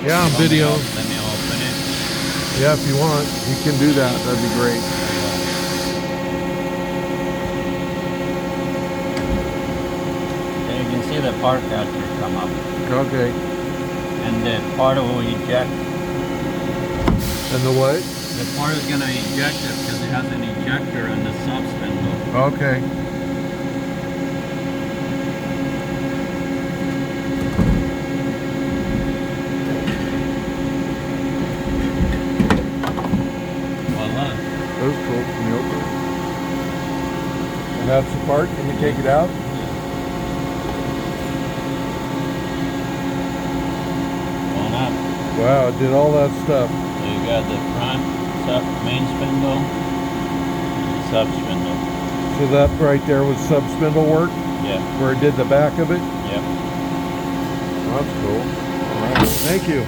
Yeah, on video. Let me open it. Yeah, if you want, you can do that. That'd be great. Yeah, you can see the part catcher come up. Okay. And the part will eject. And the what? The part is going to eject it because it has an ejector in the sub spindle. Okay. Voila. That was cool. Can you open it? And that's the part. Can you take it out? Going up. Wow, it did all that stuff. So you got the front main spindle, sub spindle. So that right there was sub spindle work? Yeah. Where it did the back of it? Yep. That's cool. All right. Thank you.